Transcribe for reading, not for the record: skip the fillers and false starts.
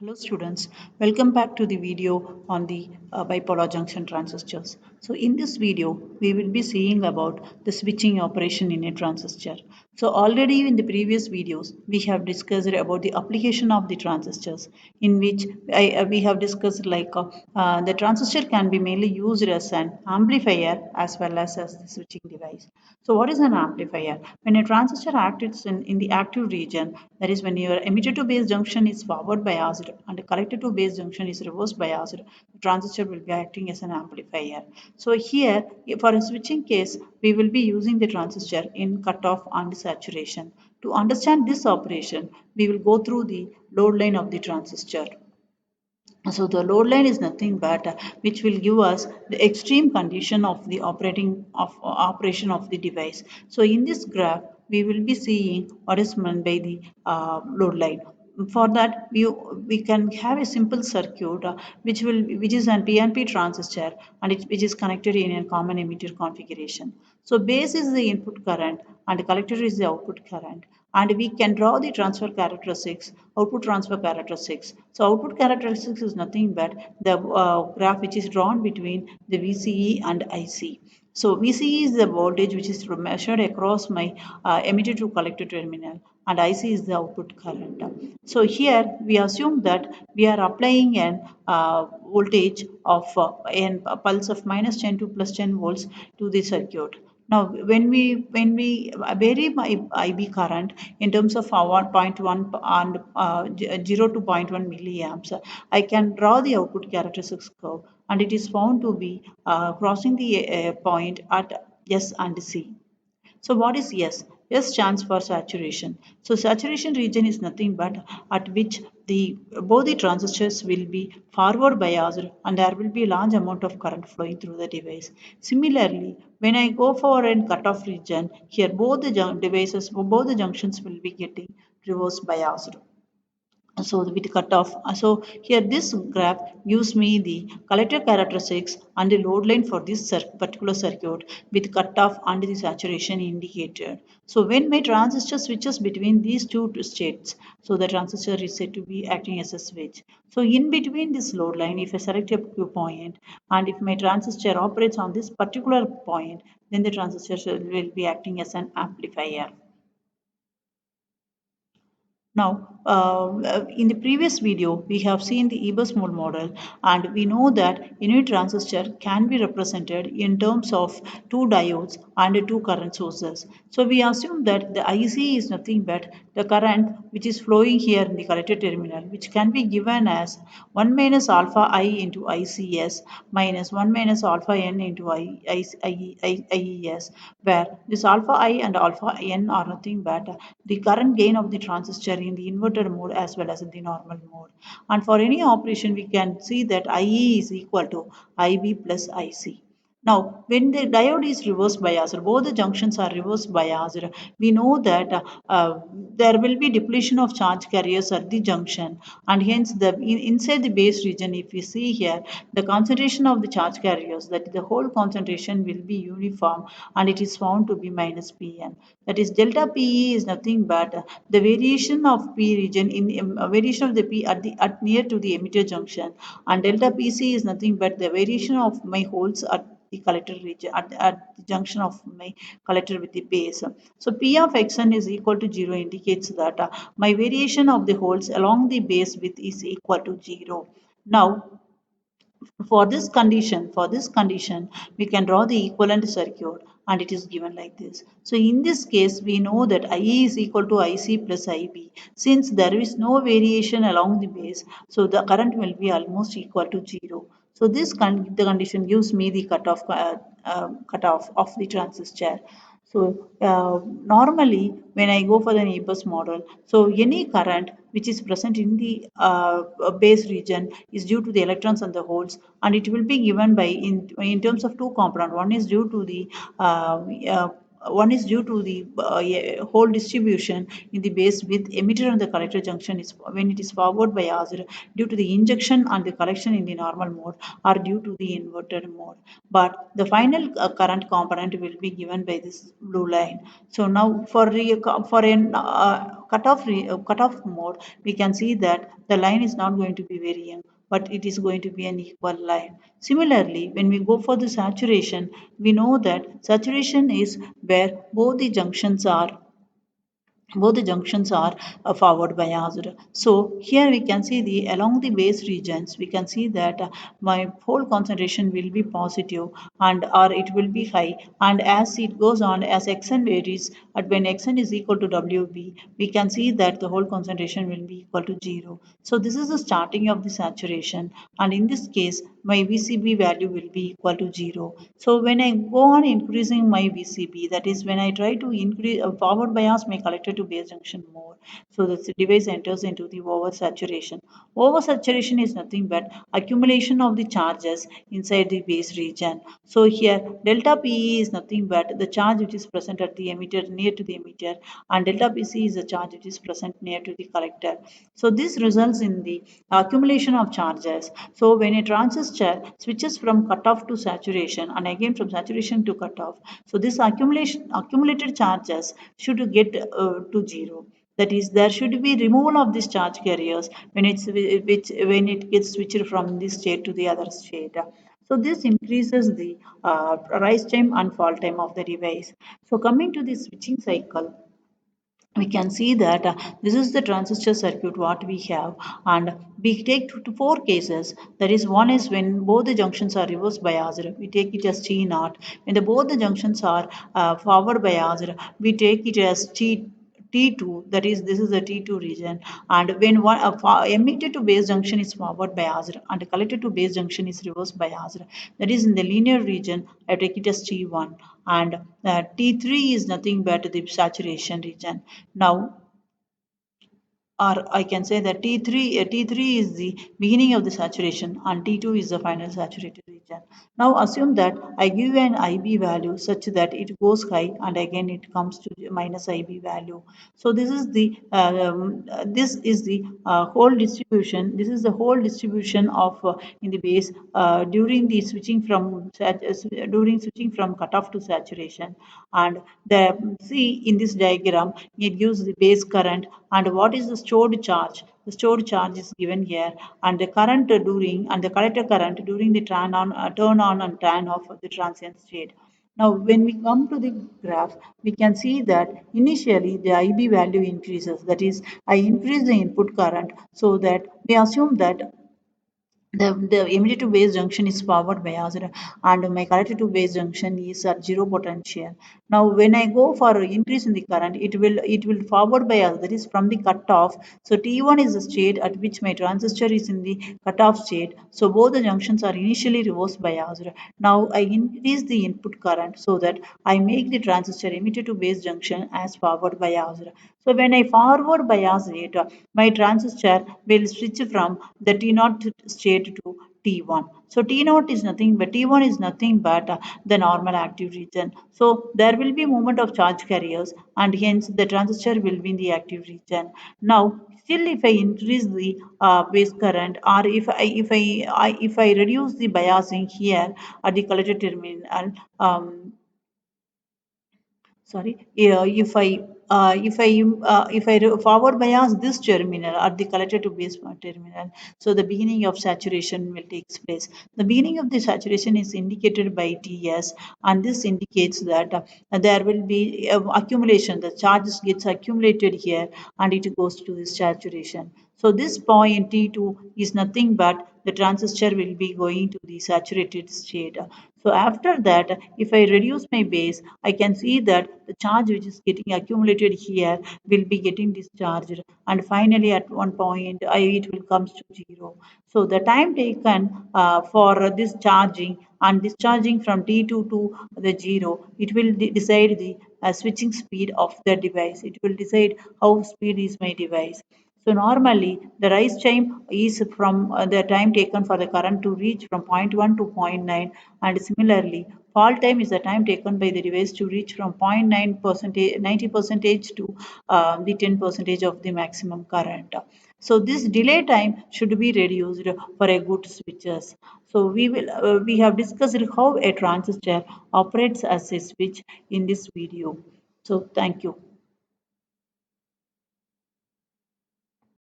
Hello students, welcome back to the video on the bipolar junction transistors. So in this video, we will be seeing about the switching operation in a transistor. So already in the previous videos, we have discussed about the application of the transistors in which we have discussed the transistor can be mainly used as an amplifier as well as the switching device. So what is an amplifier? When a transistor acts in the active region, that is when your emitter to base junction is forward biased and the collector to base junction is reverse biased, the transistor will be acting as an amplifier. So here, for a switching case, we will be using the transistor in cutoff and saturation. To understand this operation, we will go through the load line of the transistor. So the load line is nothing but which will give us the extreme condition of the operation of the device. So in this graph, we will be seeing what is meant by the load line. For that, we can have a simple circuit which is an PNP transistor and which is connected in a common emitter configuration. So base is the input current and collector is the output current, and we can draw the transfer characteristics, output transfer characteristics. So output characteristics is nothing but the graph which is drawn between the VCE and IC. So VCE is the voltage which is measured across my emitter to collector terminal, and IC is the output current. So here we assume that we are applying an voltage of a pulse of -10 to +10 volts to the circuit. Now, when we vary my IB current in terms of our 0.1 and 0 to zero point 0.1 milliamps, I can draw the output characteristics curve, and it is found to be crossing the point at S and C. So what is S? S stands for saturation. So saturation region is nothing but at which the both the transistors will be forward biased and there will be large amount of current flowing through the device. Similarly, when I go for a cutoff region, here both the junctions will be getting reverse biased. So with cutoff. So here this graph gives me the collector characteristics and the load line for this particular circuit with cutoff and the saturation indicated. So when my transistor switches between these two states, so the transistor is said to be acting as a switch. So in between this load line, if I select a Q point and if my transistor operates on this particular point, then the transistor will be acting as an amplifier. Now, in the previous video, we have seen the Ebers mode model, and we know that unit transistor can be represented in terms of two diodes and two current sources. So we assume that the IC is nothing but the current which is flowing here in the collector terminal, which can be given as 1 minus alpha I into ICS minus 1 minus alpha N into IES, where this alpha I and alpha N are nothing but the current gain of the transistor in the inverted mode as well as in the normal mode. And for any operation, we can see that IE is equal to IB plus IC. Now, when the diode is reverse biased, both the junctions are reverse biased, we know that there will be depletion of charge carriers at the junction, and hence inside the base region, if we see here, the concentration of the charge carriers, that the whole concentration will be uniform, and it is found to be minus Pn. That is delta PE is nothing but the variation of P region in variation of the P at near to the emitter junction, and delta PC is nothing but the variation of my holes at the collector region at the junction of my collector with the base. So P of xn is equal to 0 indicates that my variation of the holes along the base width is equal to 0. Now for this condition we can draw the equivalent circuit, and it is given like this. So in this case we know that IE is equal to IC plus IB. Since there is no variation along the base, so the current will be almost equal to 0. So the condition gives me the cutoff of the transistor. So normally when I go for the Ebers model, so any current which is present in the base region is due to the electrons and the holes, and it will be given by in terms of two component. One is due to the one is due to the whole distribution in the base with emitter and the collector junction is when it is forward biased due to the injection and the collection in the normal mode or due to the inverted mode. But the final current component will be given by this blue line. So now for an cutoff mode, we can see that the line is not going to be varying, but it is going to be an equal line. Similarly, when we go for the saturation, we know that saturation is where both the junctions are forward biased. So here we can see the along the base regions, we can see that my whole concentration will be positive and or it will be high, and as it goes on, as xn varies, at when xn is equal to wb, we can see that the whole concentration will be equal to 0. So this is the starting of the saturation, and in this case my VCB value will be equal to 0. So when I go on increasing my VCB, that is when I try to increase forward bias my collector to base junction more, so the device enters into the oversaturation. Oversaturation is nothing but accumulation of the charges inside the base region. So here delta PE is nothing but the charge which is present at the emitter near to the emitter, and delta PC is the charge which is present near to the collector. So this results in the accumulation of charges. So when a transistor switches from cutoff to saturation and again from saturation to cutoff, so this accumulated charges should get to 0. That is, there should be removal of these charge carriers when when it gets switched from this state to the other state. So this increases the rise time and fall time of the device. So coming to the switching cycle, we can see that this is the transistor circuit what we have, and we take to four cases. That is, one is when both the junctions are reverse biased, we take it as T naught. When both the junctions are forward biased, we take it as T2, that is, this is the T2 region. And when one emitter to base junction is forward biased and collector to base junction is reverse biased, that is in the linear region, I take it as T1. And T3 is nothing but the saturation region. Now, or I can say that T3 is the beginning of the saturation and T2 is the final saturated region. Now assume that I give an IB value such that it goes high and again it comes to minus IB value. So this is the whole distribution. This is the whole distribution of in the base during the during switching from cutoff to saturation. And the see in this diagram, it gives the base current and what is the stored charge. The stored charge is given here, and the current during and the collector current during the turn on and turn off of the transient state. Now, when we come to the graph, we can see that initially the IB value increases. That is, I increase the input current so that we assume that the emitter to base junction is forward biased and my collector to base junction is at zero potential. Now when I go for increase in the current, it will forward bias, that is from the cutoff. So T1 is the state at which my transistor is in the cutoff state. So both the junctions are initially reverse biased. Now I increase the input current so that I make the transistor emitter to base junction as forward biased. So when I forward bias it, my transistor will switch from the T0 state to T1. So T0 is nothing but T1 is nothing but the normal active region. So there will be movement of charge carriers and hence the transistor will be in the active region. Now still if I increase the base current, or if I reduce the biasing here at the collector terminal, sorry, if I forward bias this terminal at the collector to base terminal, so the beginning of saturation will take place. The beginning of the saturation is indicated by TS, and this indicates that there will be accumulation. The charges gets accumulated here and it goes to the saturation. So this point T2 is nothing but the transistor will be going to the saturated state. So after that, if I reduce my base, I can see that the charge which is getting accumulated here will be getting discharged, and finally at one point it will comes to 0. So the time taken for this charging and discharging from T2 to the 0, it will decide the switching speed of the device. It will decide how speed is my device. So normally the rise time is from the time taken for the current to reach from point 1 to point 0.9, and similarly Fall time is the time taken by the device to reach from 0.9 percentage, 90 percentage to the 10 percentage of the maximum current. So this delay time should be reduced for a good switches. So we have discussed how a transistor operates as a switch in this video. So thank you.